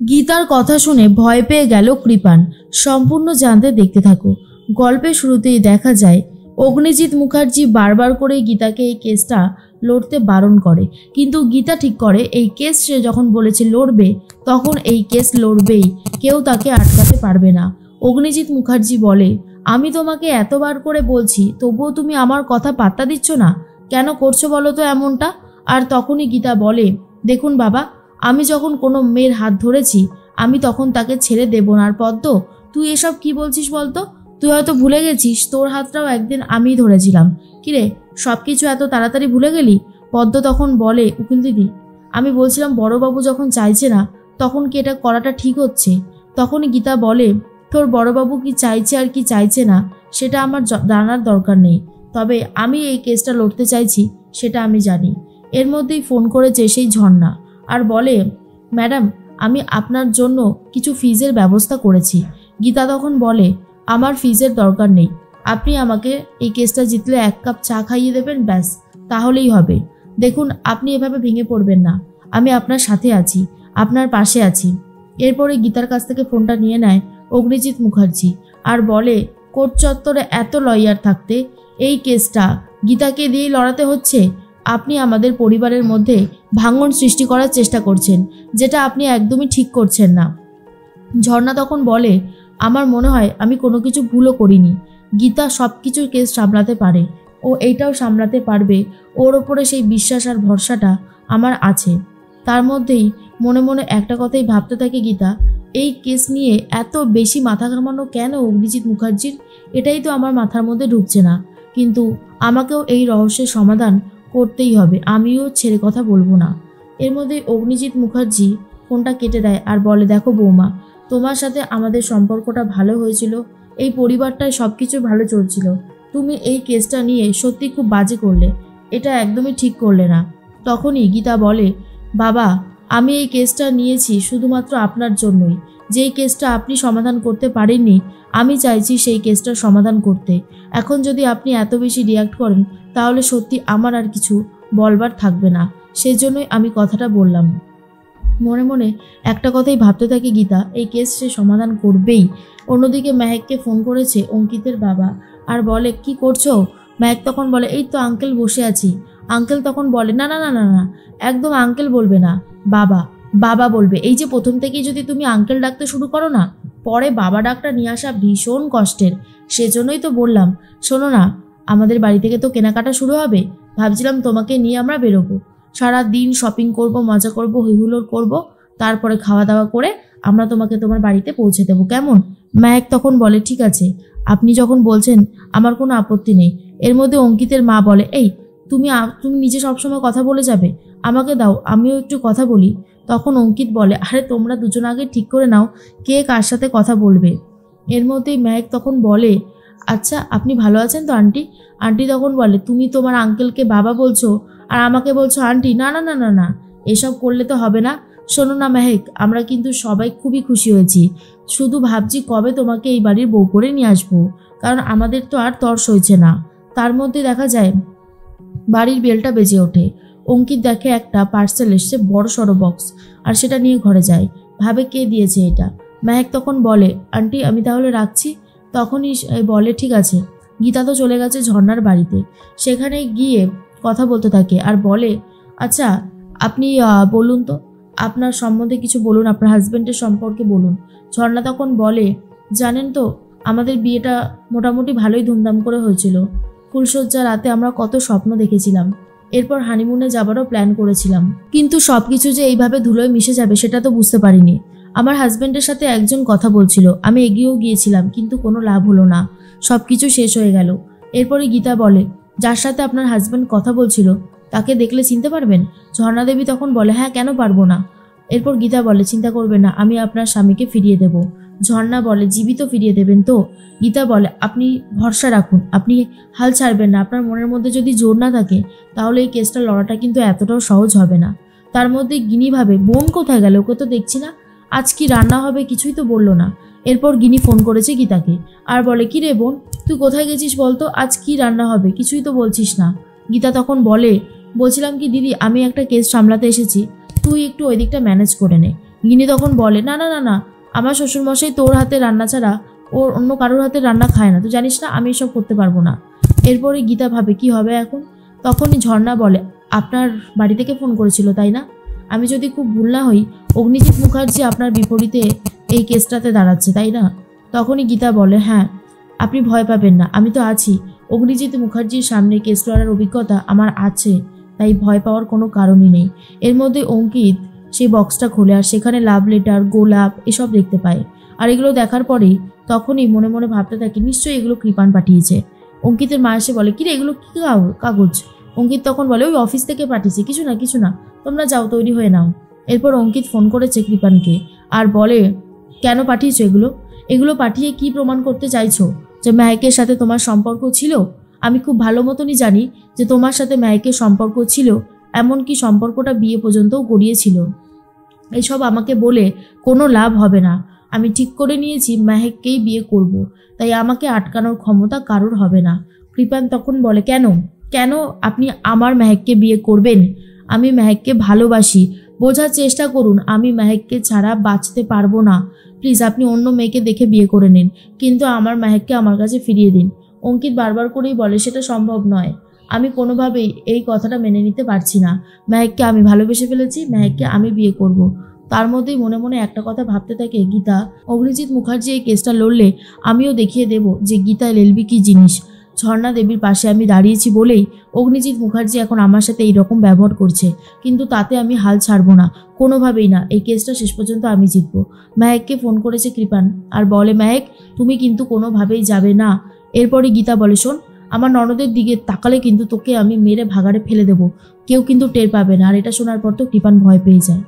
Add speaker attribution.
Speaker 1: গীতার কথা শুনে ভয় পেয়ে গেল কৃপান। সম্পূর্ণ জানতে দেখতে থাকো। গল্পের শুরুতেই দেখা যায় অগ্নিজিৎ মুখার্জি বারবার করে গীতাকে এই কেসটা লড়তে বারণ করে, কিন্তু গীতা ঠিক করে এই কেস সে যখন বলেছে লড়বে তখন এই কেস লড়বেই, কেউ তাকে আটকাতে পারবে না। অগ্নিজিৎ মুখার্জি বলে, আমি তোমাকে এতবার করে বলছি তবুও তুমি আমার কথা পাত্তা দিচ্ছ না, কেন করছো বলো তো এমনটা? আর তখনই গীতা বলে, দেখুন বাবা, আমি যখন কোনো মেয়ের হাত ধরেছি আমি তখন তাকে ছেড়ে দেব না। আর পদ্ম, তুই এসব কি বলছিস বলতো? তুই হয়তো ভুলে গেছিস তোর হাতটাও একদিন আমিই ধরেছিলাম। কিরে, সব কিছু এত তাড়াতাড়ি ভুলে গেলি? পদ্ম তখন বলে, উকিল দিদি, আমি বলছিলাম বড়বাবু যখন চাইছে না তখন কি এটা করাটা ঠিক হচ্ছে? তখনই গীতা বলে, তোর বড়বাবু কি চাইছে আর কি চাইছে না সেটা আমার জানার দরকার নেই, তবে আমি এই কেসটা লড়তে চাইছি সেটা আমি জানি। এর মধ্যেই ফোন করেছে সেই ঝর্ণা আর বলে, ম্যাডাম, আমি আপনার জন্য কিছু ফিজের ব্যবস্থা করেছি। গীতা তখন বলে, আমার ফিজের দরকার নেই, আপনি আমাকে এই কেসটা জিতলে 1 কাপ চা খাইয়ে দেবেন, ব্যাস তাহলেই হবে। দেখুন, আপনি এভাবে ভেঙে পড়বেন না, আমি আপনার সাথে আছি, আপনার পাশে আছি। এরপরে গীতার কাছ থেকে ফোনটা নিয়ে নেয় অগ্নিজিৎ মুখার্জি আর বলে, কোর্ট চত্বরে এত লয়ার থাকতে এই কেসটা গীতাকে দিয়েই লড়াতে হচ্ছে? আপনি আমাদের পরিবারের মধ্যে ভাঙন সৃষ্টি করার চেষ্টা করছেন, যেটা আপনি একদমই ঠিক করছেন না। ঝর্ণা তখন বলে, আমার মনে হয় আমি কোনো কিছু ভুলও করিনি। গীতা সব কিছুর কেস সামলাতে পারে, ও এইটাও সামলাতে পারবে, ওর ওপরে সেই বিশ্বাস আর ভরসাটা আমার আছে। তার মধ্যেই মনে মনে একটা কথাই ভাবতে থাকে গীতা, এই কেস নিয়ে এত বেশি মাথা ঘামানো কেন অগ্নিজিৎ মুখার্জির? এটাই তো আমার মাথার মধ্যে ঢুকছে না, কিন্তু আমাকেও এই রহস্যের সমাধান করতেই হবে, আমিও ছেড়ে কথা বলবো না। এর মধ্যে অগ্নিজিৎ মুখার্জি ফোনটা কেটে দেয় আর বলে, দেখো বৌমা, তোমার সাথে আমাদের সম্পর্কটা ভালো হয়েছিল, এই পরিবারটায় সব কিছু ভালো চলছিল, তুমি এই কেসটা নিয়ে সত্যি খুব বাজে করলে, এটা একদমই ঠিক করলে না। তখনই গীতা বলে, বাবা, আমি এই কেসটা নিয়েছি শুধুমাত্র আপনার জন্যই, যেই কেসটা আপনি সমাধান করতে পারেননি আমি চাইছি সেই কেসটার সমাধান করতে। এখন যদি আপনি এত বেশি রিয়াক্ট করেন তাহলে সত্যি আমার আর কিছু বলবার থাকবে না, সেজন্যই আমি কথাটা বললাম। মনে মনে একটা কথাই ভাবতে থাকে গীতা, এই কেস সে সমাধান করবেই। অন্যদিকে মেহেককে ফোন করেছে অঙ্কিতের বাবা আর বলে, কি করছো? মেহেক তখন বলে, এই তো আঙ্কেল বসে আছি। আঙ্কেল তখন বলে, না না না না না, একদম আঙ্কেল বলবে না, বাবা বাবা বলবে। এই যে প্রথম থেকেই যদি তুমি আঙ্কেল ডাকতে শুরু করো না, পরে বাবা ডাকটা নিয়ে আসা ভীষণ কষ্টের, সেজন্যই তো বললাম। শোনো না, আমাদের বাড়ি থেকে তো কেনাকাটা শুরু হবে, ভাবছিলাম তোমাকে নিয়ে আমরা বেরোবো, সারা দিন শপিং করব, মজা করব, হৈহুল্লোড় করব, তারপরে খাওয়া দাওয়া করে আমরা তোমাকে তোমার বাড়িতে পৌঁছে দেবো, কেমন? মেহেক তখন বলে, ঠিক আছে, আপনি যখন বলছেন আমার কোনো আপত্তি নেই। এর মধ্যে অঙ্কিতের মা বলে, এই তুমি তুমি নিজে সবসময় কথা বলে যাবে, আমাকে দাও, আমিও একটু কথা বলি। তখন অঙ্কিত বলে, আরে তোমরা দুজন আগে ঠিক করে নাও কে কার সাথে কথা বলবে। এর মধ্যেই মেহেক তখন বলে, আচ্ছা আপনি ভালো আছেন তো আন্টি? আন্টি তখন বলে, তুমি তোমার আঙ্কেলকে বাবা বলছো আর আমাকে বলছো আন্টি? না না না না না, এসব করলে তো হবে না। শোনো না মেহেক, আমরা কিন্তু সবাই খুবই খুশি হয়েছি, শুধু ভাবছি কবে তোমাকে এই বাড়ির বউ করে নিয়ে আসবো, কারণ আমাদের তো আর তর সইছে না। তার মধ্যে দেখা যায় বাড়ির বেলটা বেজে ওঠে। অঙ্কিত দেখে একটা পার্সেল এসছে, বড় সড়ো বক্স, আর সেটা নিয়ে ঘরে যায়, ভাবে কে দিয়েছে এটা। মেহেক তখন বলে, আন্টি আমি তাহলে রাখছি। তখনই বলে, ঠিক আছে। গীতা তো চলে গেছে ঝর্ণার বাড়িতে, সেখানে গিয়ে কথা বলতে থাকে আর বলে, আচ্ছা আপনি বলুন তো, আপনার সম্বন্ধে কিছু বলুন, আপনার হাজব্যান্ডের সম্পর্কে বলুন। ঝর্ণা তখন বলে, জানেন তো আমাদের বিয়েটা মোটামুটি ভালোই ধুমধাম করে হয়েছিল, ফুলশয্যা রাতে আমরা কত স্বপ্ন দেখেছিলাম, এরপর হানিমুনে যাবারও প্ল্যান করেছিলাম, কিন্তু সব কিছু যে এইভাবে ধুলোয় মিশে যাবে সেটা তো বুঝতে পারিনি। আমার হাজব্যান্ডের সাথে একজন কথা বলছিল, আমি এগিয়েও গিয়েছিলাম, কিন্তু কোনো লাভ হলো না, সব কিছু শেষ হয়ে গেল। এরপরে গীতা বলে, যার সাথে আপনার হাজব্যান্ড কথা বলছিল তাকে দেখলে চিনতে পারবেন? ঝর্ণা দেবী তখন বলে, হ্যাঁ কেন পারবো না। এরপর গীতা বলে, চিন্তা করবেন না, আমি আপনার স্বামীকে ফিরিয়ে দেব। ঝর্ণা বলে, জীবিত ফিরিয়ে দেবেন তো? গীতা বলে, আপনি ভরসা রাখুন, আপনি হাল ছাড়বেন না, আপনার মনের মধ্যে যদি জোর না থাকে তাহলে এই কেসটা লড়াটা কিন্তু এতটাও সহজ হবে না। তার মধ্যে গিনি ভাবে, বোন কোথায় গেল, ওকে তো দেখছি না, আজ কি রান্না হবে কিছুই তো বললো না। এরপর গিনি ফোন করেছে গীতাকে আর বলে, কি রে বোন, তুই কোথায় গেছিস বলতো, আজ কি রান্না হবে কিছুই তো বলছিস না। গীতা তখন বলে, বলছিলাম কি দিদি, আমি একটা কেস সামলাতে এসেছি, তুই একটু ওই দিকটা ম্যানেজ করে নে। গিনি তখন বলে, না না না না, আমার শ্বশুরমশাই তোর হাতে রান্না ছাড়া ওর অন্য কারোর হাতে রান্না খায় না, তুই জানিস না, আমি এসব করতে পারবো না। এরপরে গীতা ভাবে কি হবে এখন। তখনই ঝর্ণা বলে, আপনার বাড়ি থেকে ফোন করেছিল তাই না? আমি যদি খুব ভুল না হই, অগ্নিজিৎ মুখার্জি আপনার বিপরীতে এই কেসটাতে দাঁড়াচ্ছে তাই না? তখনই গীতা বলে, হ্যাঁ, আপনি ভয় পাবেন না, আমি তো আছি। অগ্নিজিৎ মুখার্জির সামনে কেস লড়ার অভিজ্ঞতা আমার আছে, তাই ভয় পাওয়ার কোনো কারণই নেই। এর মধ্যে অঙ্কিত সেই বক্সটা খোলে আর সেখানে লাভ লেটার, গোলাপ এসব দেখতে পায়। আর এগুলো দেখার পরেই তখনই মনে মনে ভাবতে থাকে, নিশ্চয়ই এগুলো কৃপান পাঠিয়েছে। অঙ্কিতের মা এসে বলে, কিরে এগুলো কি কাগজ? অঙ্কিত তখন বলে, ওই অফিস থেকে পাঠিয়েছে, কিছু না, তোমরা যাও, তৈরি হয়ে নাও। এরপর অঙ্কিত ফোন করেছে কৃপানকে আর বলে, কেন পাঠিয়েছো এগুলো? এগুলো পাঠিয়ে কি প্রমাণ করতে চাইছো? যে মেহেকের সাথে তোমার সম্পর্ক ছিল? আমি খুব ভালো মতনই জানি যে তোমার সাথে মেহেকের সম্পর্ক ছিল, এমনকি সম্পর্কটা বিয়ে পর্যন্তও গড়িয়েছিল। এইসব আমাকে বলে কোনো লাভ হবে না। আমি ঠিক করে নিয়েছি মেহেককেই বিয়ে করব, তাই আমাকে আটকানোর ক্ষমতা কারোর হবে না। কৃপান তখন বলে, কেন আপনি আমার মেহেককে বিয়ে করবেন? আমি মেহেককে ভালোবাসি, বোঝার চেষ্টা করুন, আমি মেহেককে ছাড়া বাঁচতে পারবো না। প্লিজ আপনি অন্য মেয়েকে দেখে বিয়ে করে নিন, কিন্তু আমার মেহেককে আমার কাছে ফিরিয়ে দিন। অঙ্কিত বারবার করেই বলে, সেটা সম্ভব নয়, আমি কোনোভাবেই এই কথাটা মেনে নিতে পারছি না। মেহেককে আমি ভালোবেসে ফেলেছি, মেহেককে আমি বিয়ে করব। তার মধ্যেই মনে মনে একটা কথা ভাবতে থাকে গীতা, অগ্নিজিৎ মুখার্জি এই কেসটা লড়লে আমিও দেখিয়ে দেব যে গীতা এলএলবি কি জিনিস। ঝর্ণা দেবীর পাশে আমি দাঁড়িয়েছি বলেই অগ্নিজিৎ মুখার্জি এখন আমার সাথে এইরকম ব্যবহার করছে, কিন্তু তাতে আমি হাল ছাড়বো না, কোনোভাবেই না। এই কেসটা শেষ পর্যন্ত আমি জিতবো। মেহেককে ফোন করেছে কৃপান আর বলে, মেহেক তুমি কিন্তু কোনোভাবেই যাবে না। এরপরে গীতা বলে, শোন, আমার ননদের দিকে তাকালে কিন্তু তোকে আমি মেরে ভাগাড়ে ফেলে দেবো, কেউ কিন্তু টের পাবে না। আর এটা শোনার পর তো কৃপান ভয় পেয়ে যায়।